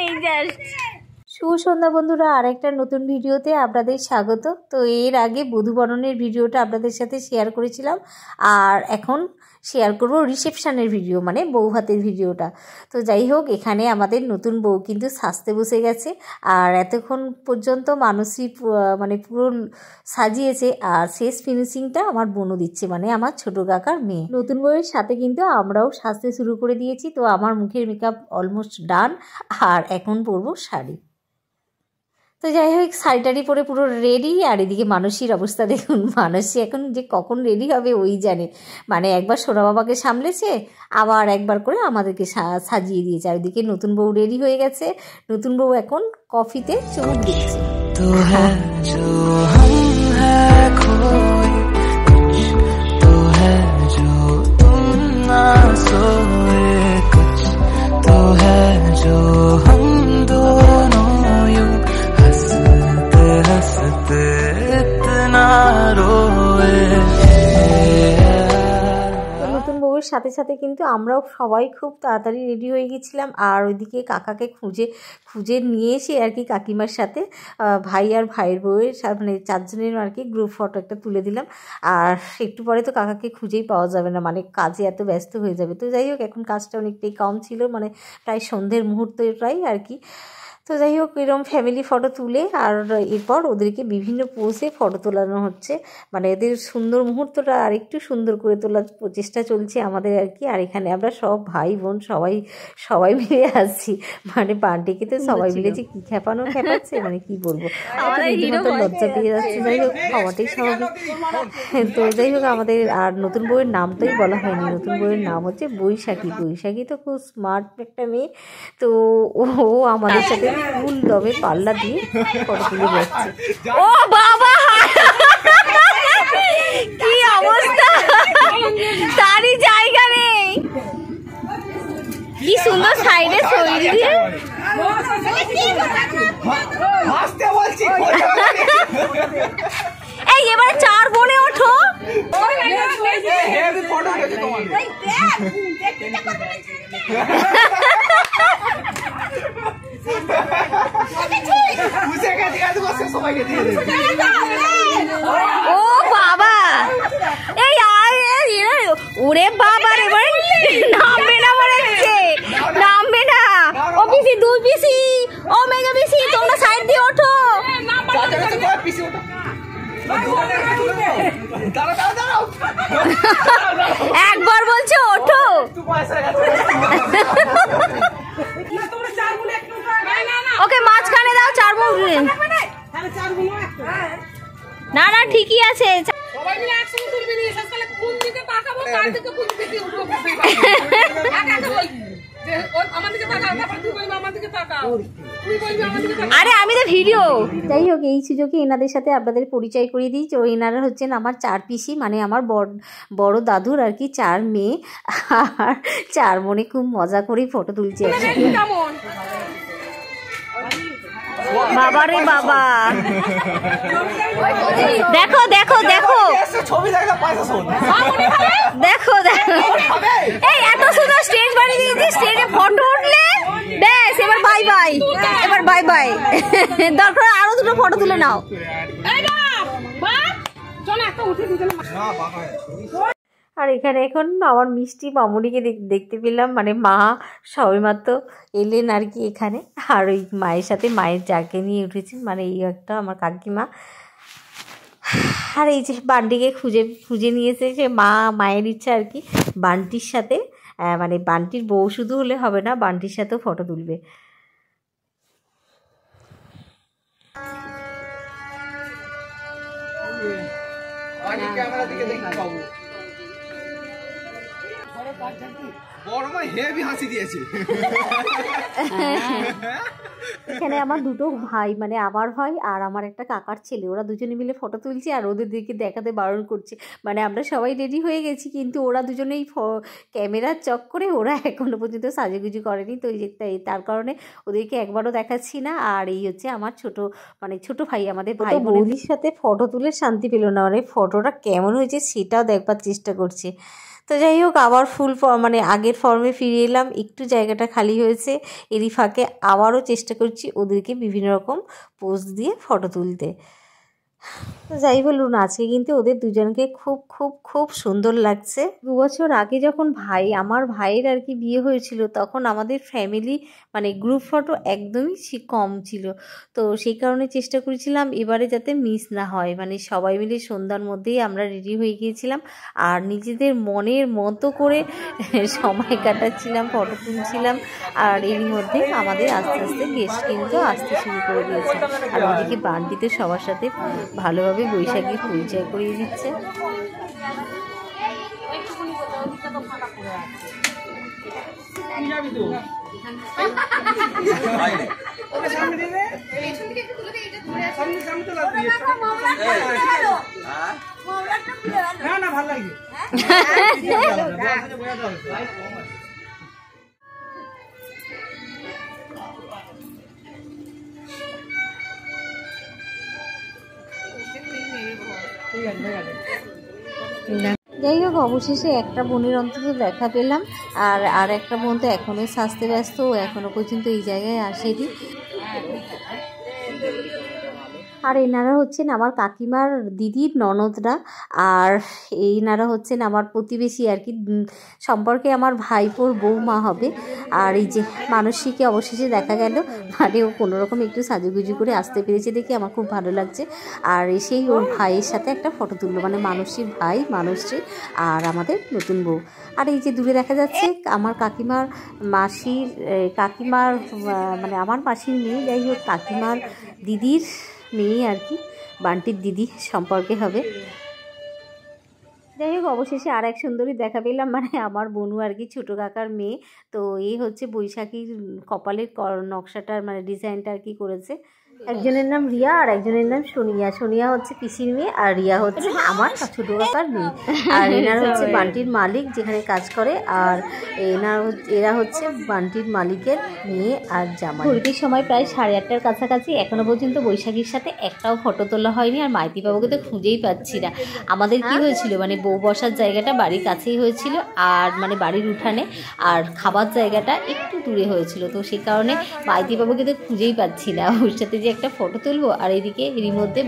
এই জাস্ট শুভ সন্ধ্যা বন্ধুরা, আরেকটা নতুন ভিডিওতে আপনাদের স্বাগত। তো এর আগে বধূবরণের ভিডিওটা আপনাদের সাথে শেয়ার করেছিলাম, আর এখন শেয়ার করব রিসেপশনের ভিডিও, মানে বউ ভাতের ভিডিওটা। তো যাই হোক, এখানে আমাদের নতুন বউ কিন্তু সাজতে বসে গেছে, আর এতক্ষণ পর্যন্ত মানসী মানে পুরো সাজিয়েছে, আর শেষ ফিনিশিংটা আমার বোনও দিচ্ছে, মানে আমার ছোটো কাকার মেয়ে। নতুন বউয়ের সাথে কিন্তু আমরাও সাজতে শুরু করে দিয়েছি। তো আমার মুখের মেকআপ অলমোস্ট ডান, আর এখন পরবো শাড়ি। তো যাই হোক, শাড়িটারি পরে পুরো রেডি। আর এদিকে মানসীর অবস্থা দেখুন, মানসী এখন যে কখন রেডি হবে ওই জানে। মানে একবার সোনা বাবাকে সামলেছে, আবার একবার করে আমাদেরকে সাজিয়ে দিয়েছে। আর ওইদিকে নতুন বউ রেডি হয়ে গেছে। নতুন বউ এখন কফিতে চুমুক দিচ্ছে। তো হ্যাঁ সাথে সাথে কিন্তু আমরাও সবাই খুব তাড়াতাড়ি রেডি হয়ে গেছিলাম। আর ওইদিকে কাকাকে খুঁজে নিয়ে এসে আর কি কাকিমার সাথে ভাই আর ভাইয়ের বউয়ের মানে চারজনের আর কি গ্রুপ ফটো একটা তুলে দিলাম। আর একটু পরে তো কাকাকে খুঁজেই পাওয়া যাবে না, মানে কাজে এত ব্যস্ত হয়ে যাবে। তো যাই হোক, এখন কাজটা অনেকটাই কম ছিল, মানে প্রায় সন্ধ্যের মুহূর্তটাই আর কি। তো যাই হোক, এরকম ফ্যামিলি ফটো তুলে আর এরপর ওদেরকে বিভিন্ন পোজে ফটো তোলানো হচ্ছে, মানে এদের সুন্দর মুহূর্তটা আরেকটু সুন্দর করে তোলার প্রচেষ্টা চলছে আমাদের আর কি। আর এখানে আমরা সব ভাই বোন সবাই মিলে আসছি, মানে বার্থডেকে তো সবাই মিলে যে কী খেপাচ্ছে, মানে কি বলবো, রীতিমতো লজ্জা পেয়ে যাচ্ছে। যাই হোক, খাওয়াটাই স্বাভাবিক। তো যাই হোক, আমাদের আর নতুন বউয়ের নামটাই বলা হয়নি। নতুন বউয়ের নাম হচ্ছে বৈশাখী। বৈশাখী তো খুব স্মার্ট একটা মেয়ে। তো ও আমাদের সাথে ফুল দমে পাল্লা দিয়ে ফটো তুলে যাচ্ছে। ও বাবা, কি অবস্থা, তারই জায়গা নেই। কি সুন্দর সাইডে শরীর দিয়ে এই এবারে চার বোনে ওঠো। ও বাবা, এই ওরে বাবা রে, নামবে না মনে হচ্ছে, নামবে না। ও পিসি, দুই পিসি, ও মেজো পিসি, তোমরা সাইড দিয়ে ওঠো। একবার বলছে ওঠো। ওকে মাঝখানে দাও, চার বউ। না না, ঠিকই আছে। আরে আমি তো ভিডিও। যাই হোক, এই সুযোগে এনাদের সাথে আপনাদের পরিচয় করিয়ে দিই। তো এনারা হচ্ছেন আমার চার পিসি, মানে আমার বড় দাদুর আর কি চার মেয়ে, আর চার মনে খুব মজা করেই ফটো তুলছে। বাবা রে বাবা, দেখো দেখো দেখো দেখো দেখো, এই এত সুন্দর স্টেজ বানিয়ে দিয়েছি, স্টেজে ফটো উঠলে ব্যাস, এবার বাই বাই, এবার বাই বাই। দরকার আরো দুটো ফটো তুলে নাও। আর এখানে এখন আমার মিষ্টি মামুনিকে দেখতে পেলাম, মানে মা সবেমাত্র এলেন আর কি এখানে। আর ওই মায়ের সাথে মায়ের যাকে নিয়ে উঠেছেন, মানে এই একটা আমার কাকিমা। আর এই যে বান্টিকে খুঁজে নিয়েছে, যে মায়ের ইচ্ছা আর কি বান্টির সাথে, মানে বান্টির বউ শুধু হলে হবে না, বান্টির সাথেও ফটো তুলবে। এখানে আমার দুটো ভাই, মানে আমার ভাই আর আমার একটা কাকার ছেলে, ওরা দুজনে মিলে ফটো তুলছে, আর ওদের দিকে দেখাতে বারণ করছে। মানে আমরা সবাই রেডি হয়ে গেছি, কিন্তু ওরা দুজনেই ক্যামেরার চক্করে ওরা এখনো পর্যন্ত সাজুগুজু করেনি। তো তার কারণে ওদেরকে একবারও দেখাচ্ছি না। আর এই হচ্ছে আমার ছোট ভাই, আমাদের ভাই বোনদের সাথে ফটো তুলে শান্তি পেল না, মানে ফটোটা কেমন হয়েছে সেটাও দেখবার চেষ্টা করছে। তো যাই হোক আবার ফুল মানে আগের ফর্মে ফিরে এলাম, একটু জায়গাটা খালি হয়েছে, এরই ফাঁকে আবারও চেষ্টা করছি ওদেরকে বিভিন্ন রকম পোজ দিয়ে ফটো তুলতে। তো যাই বলুন আজকে কিন্তু ওদের দুজনকে খুব খুব খুব সুন্দর লাগছে। 2 বছর আগে যখন আমার ভাইয়ের আর কি বিয়ে হয়েছিল, তখন আমাদের ফ্যামিলি মানে গ্রুপ ফটো একদমই কম ছিল। তো সেই কারণে চেষ্টা করেছিলাম এবারে যাতে মিস না হয়, মানে সবাই মিলে সন্ধ্যার মধ্যেই আমরা রেডি হয়ে গিয়েছিলাম আর নিজেদের মনের মতো করে সময় কাটাচ্ছিলাম, ফটো তুলছিলাম। আর এরই মধ্যে আমাদের আস্তে আস্তে গেস্ট কিন্তু আসতে শুরু করে দিয়েছে। আর ওদিকে বান্টিতে সবার সাথে ভালোভাবে বৈশাখী পরিচয় করিয়ে দিচ্ছে। যাই হোক অবশেষে একটা বোনের অন্তত দেখা পেলাম, আর একটা বোন তো এখনো সাজতে ব্যস্ত, এখনো পর্যন্ত এই জায়গায় আসেনি। আর এনারা হচ্ছেন আমার কাকিমার দিদির ননদরা, আর এনারা হচ্ছেন আমার প্রতিবেশী আর কি, সম্পর্কে আমার ভাইপোর বৌমা হবে। আর এই যে মানসীকে অবশেষে দেখা গেল, মানে ও কোনোরকম একটু সাজুগুজু করে আসতে পেরেছে দেখে আমার খুব ভালো লাগছে। আর এসেই ওর ভাইয়ের সাথে একটা ফটো তুললো, মানে মানসীর ভাই মানসী আর আমাদের নতুন বউ। আর এই যে দূরে দেখা যাচ্ছে আমার কাকিমার মানে আমার মাসির মেয়ে, যাই হোক কাকিমার দিদির মেয়ে আর কি, বান্টির দিদি সম্পর্কে হবে। যাই হোক অবশেষে আর এক সুন্দরী দেখা পেলাম, মানে আমার বোনু আর কি, ছোটো কাকার মেয়ে। তো এই হচ্ছে বৈশাখীর কপালের নকশাটার মানে ডিজাইনটা আর কি করেছে। একজনের নাম রিয়া আর একজনের নাম সোনিয়া। সোনিয়া হচ্ছে পিসির মেয়ে আর রিয়া হচ্ছে আমার ছোটো কাকার মেয়ে। আর এনার হচ্ছে বান্টির মালিক যেখানে কাজ করে, আর এরা হচ্ছে বান্টির মালিকের মেয়ে আর জামাই। ঘুরতির সময় প্রায় 8:30টার কাছাকাছি, এখনো পর্যন্ত বৈশাখীর সাথে একটাও ফটো তোলা হয়নি। আর মাইতি বাবুকে তো খুঁজেই পাচ্ছি না। আমাদের কি হয়েছিল, মানে বউ বসার জায়গাটা বাড়ির কাছেই হয়েছিল, আর মানে বাড়ির উঠানে, আর খাবার জায়গাটা একটু দূরে হয়েছিল। তো সেই কারণে মাইতি বাবুকে তো খুঁজেই পাচ্ছি না, ওর সাথে যে একটা ফটো তুলবো। আর এদিকে এরই মধ্যে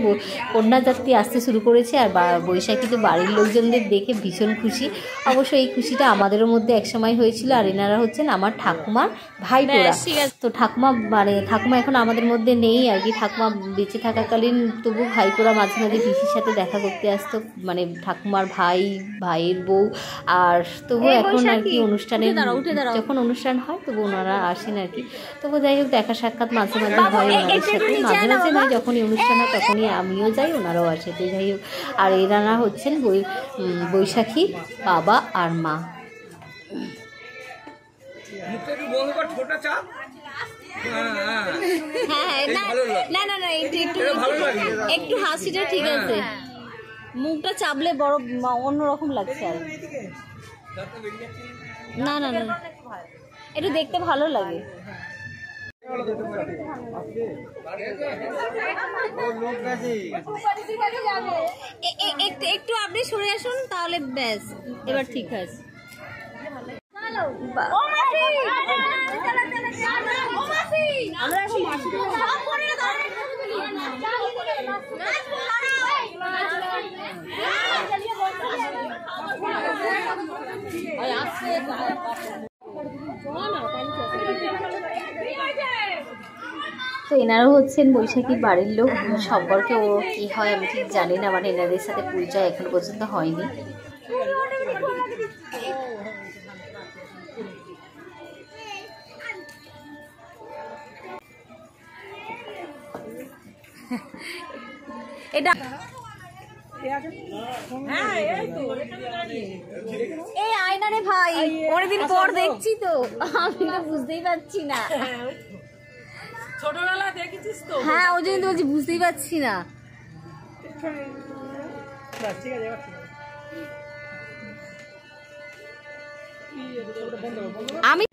কন্যাযাত্রী আসতে শুরু করেছে, আর বৈশাখী তো বাড়ির লোকজনদের দেখে ভীষণ খুশি। অবশ্য এই খুশিটা আমাদেরও মধ্যে একসময় হয়েছিল। আর এনারা হচ্ছেন আমার ঠাকুমার ভাইপোরা। তো ঠাকুমা এখন আমাদের মধ্যে নেই আর কি। ঠাকুমা বেঁচে থাকাকালীন তবু ভাইপোরা মাঝে মাঝে পিসির সাথে দেখা করতে আসতো, মানে ঠাকুমার ভাইয়ের বউ। আর তবু এখন আর কি যখন অনুষ্ঠান হয় তবু ওনারা আসেন আর কি। তবু যাই হোক দেখা সাক্ষাৎ মাঝে মাঝে হয় ওনাদের সাথে, মাঝে মাঝে নয়, যখনই অনুষ্ঠান হয় তখনই আমিও যাই, ওনারাও আসে। তো যাই হোক, আর এনারা হচ্ছেন বৈশাখী বাবা আর মা। একটু হাসিটা ঠিক আছে, মুখটা চাপলে বড় অন্যরকম লাগছে। আর না না না, একটু দেখতে ভালো লাগে। একটু আপনি সরে আসুন, তাহলে ব্যাস এবার ঠিক আছে। তো এনারা হচ্ছেন বৈশাখীর বাড়ির লোক। সম্পর্কে ও কী হয় আমি ঠিক জানি না, মানে এনাদের সাথে পরিচয় এখনো পর্যন্ত হয়নি। এটা এই আয়না রে ভাই, অনেকদিন পর দেখছি তো, আমি তো বুঝতেই পারছি না। ছোটবেলা দেখেছিস তো? হ্যাঁ, ওই জন্য তো বলছি বুঝতেই পারছি না। আমি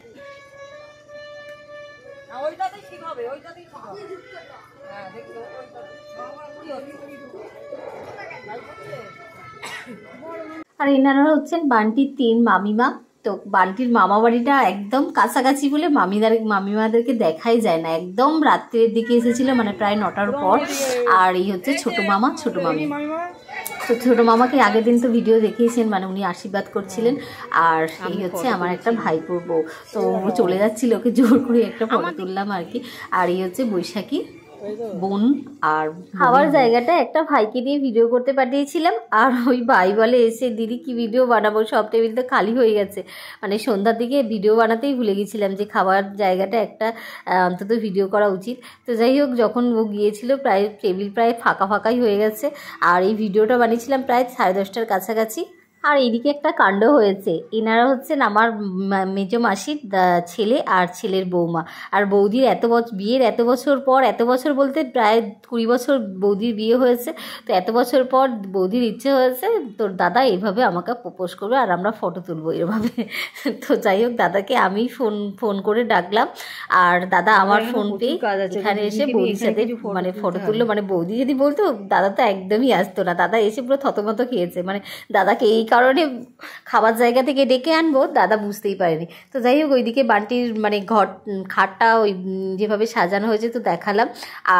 ওইটাতেই ঠিক হবে, ওইটাতেই ঠিক হবে। হ্যাঁ দেখো আর এনারা হচ্ছেন বান্টির 3 মামিমা। তো বান্টির মামা বাড়িটা একদম কাছাকাছি বলে মামিমাদেরকে দেখাই যায় না, একদম রাত্রের দিকে এসেছিল, মানে প্রায় 9টার পর। আর এই হচ্ছে ছোট মামা ছোট মামি। তো ছোটো মামাকে আগের দিন তো ভিডিও দেখিয়েছেন, মানে উনি আশীর্বাদ করছিলেন। আর এই হচ্ছে আমার একটা ভাইপোর বউ, তো ও চলে যাচ্ছিল, ওকে জোর করে একটা ফটো তুললাম আর কি। আর এই হচ্ছে বৈশাখী বোন। আর খাওয়ার জায়গাটা একটা ভাইকে দিয়ে ভিডিও করতে পাঠিয়েছিলাম, আর ওই ভাই বলে এসে দিদি কি ভিডিও বানাবো, সব টেবিল তো খালি হয়ে গেছে। মানে সন্ধ্যার দিকে ভিডিও বানাতেই ভুলে গেছিলাম যে খাওয়ার জায়গাটা একটা অন্তত ভিডিও করা উচিত। তো যাই হোক, যখন ও গিয়েছিল প্রায় টেবিল প্রায় ফাঁকাই হয়ে গেছে। আর এই ভিডিওটা বানিয়েছিলাম প্রায় 10:30টার কাছাকাছি। আর এইদিকে একটা কাণ্ড হয়েছে, এনারা হচ্ছেন আমার মেজো মাসির ছেলে আর ছেলের বৌমা। আর বৌদির বিয়ের এত বছর বলতে প্রায় 20 বছর বৌদির বিয়ে হয়েছে। তো এত বছর পর বৌদির ইচ্ছে হয়েছে তোর দাদা এইভাবে আমাকে প্রপোজ করবে আর আমরা ফটো তুলবো এভাবে। তো যাই হোক, দাদাকে আমি ফোন করে ডাকলাম, আর দাদা আমার ফোন পেয়ে এখানে এসে বৌদির সাথে মানে ফটো তুললো। মানে বৌদি যদি বলতো, দাদা তো একদমই আসতো না, দাদা এসে পুরো থতমত খেয়েছে। মানে দাদাকে এই কারণে খাবার জায়গা থেকে ডেকে আনবো, দাদা বুঝতেই পারেনি। তো যাই হোক, ওইদিকে বান্টির মানে খাটটা ওই যেভাবে সাজানো হয়েছে তো দেখালাম।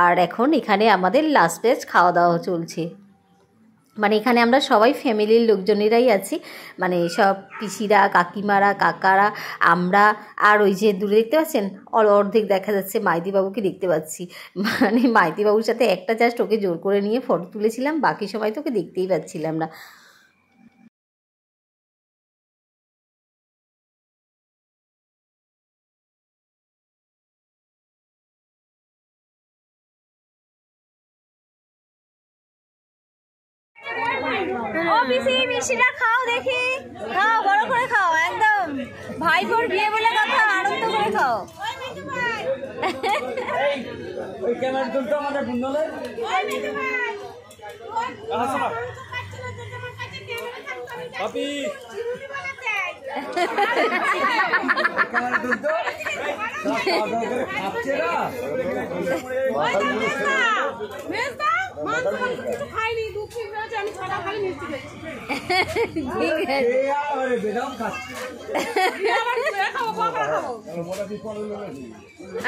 আর এখন এখানে আমাদের লাস্ট বেস্ট খাওয়া দাওয়া চলছে। মানে এখানে আমরা সবাই ফ্যামিলির লোকজনেরাই আছি, মানে সব পিসিরা, কাকিমারা, কাকারা, আমরা। আর ওই যে দূরে দেখতে পাচ্ছেন অর্ধেক দেখা যাচ্ছে মাইতিবাবুকে দেখতে পাচ্ছি। মানে মাইতিবাবুর সাথে একটা জাস্ট ওকে জোর করে নিয়ে ফটো তুলেছিলাম, বাকি সময় তো ওকে দেখতেই পাচ্ছিলাম না। মিষ্টিটা খাও, দেখি খাও, বড় করে খাও, একদম ভাইপোর বিয়ে বলে কথা, আনন্দ করে খাও।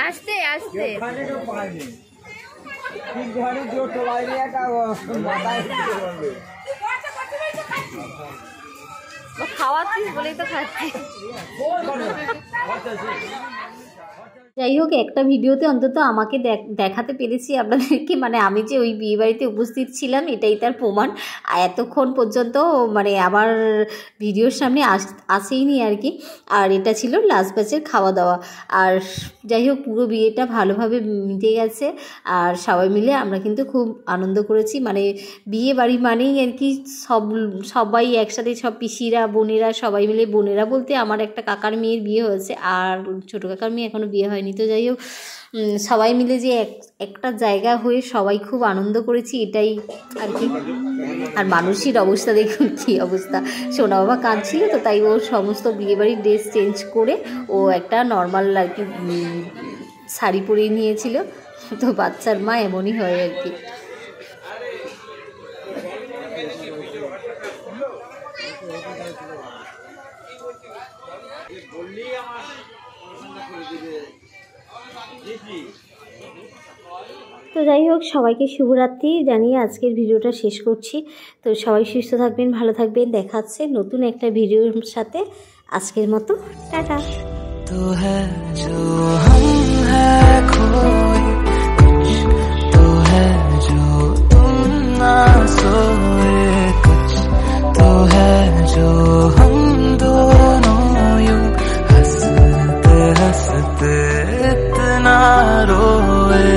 আস্তে আস্তে খাওয়াচ্ছিস বলেই তো খাচ্ছি। যাই হোক, একটা ভিডিওতে অন্তত আমাকে দেখাতে পেরেছি আপনাদেরকে, মানে আমি যে ওই বিয়ে বাড়িতে উপস্থিত ছিলাম এটাই তার প্রমাণ। এতক্ষণ পর্যন্ত মানে আমার ভিডিওর সামনে আসেইনি আর কি। আর এটা ছিল লাস্ট ব্যাচের খাওয়া দাওয়া। আর যাই হোক, পুরো বিয়েটা ভালোভাবে মিটে গেছে, আর সবাই মিলে আমরা কিন্তু খুব আনন্দ করেছি। মানে বিয়ে বাড়ি মানেই আর কি সবাই একসাথে, সব পিসিরা, বোনেরা সবাই মিলে। বোনেরা বলতে আমার একটা কাকার মেয়ের বিয়ে হয়েছে, আর ছোটো কাকার মেয়ে এখনও বিয়ে হয়নি। তো যাই হোক, সবাই মিলে যে একটা জায়গা হয়ে সবাই খুব আনন্দ করেছি, এটাই আর কি। আর মানুষের অবস্থা দেখুন কী অবস্থা, সোনা বাবা কাঁদছিল, তো তাই ও সমস্ত বিয়েবাড়ির ড্রেস চেঞ্জ করে ও একটা নর্মাল আর কি শাড়ি পরে নিয়েছিল। তো বাচ্চার মা এমনই হয় আর কি। তো যাই হোক, সবাইকে শুভরাত্রি জানিয়ে আজকের ভিডিওটা শেষ করছি। তো সবাই সুস্থ থাকবেন, ভালো থাকবেন, দেখা হচ্ছে নতুন একটা ভিডিওর সাথে। আজকের মতো টাটা। তো হ্যাঁ जो हम है खोए कुछ तो है जो तुम ना सोए कुछ तो है जो हम दोनों यूं हंसते हंसते इतना रोए।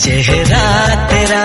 चेहरा तेरा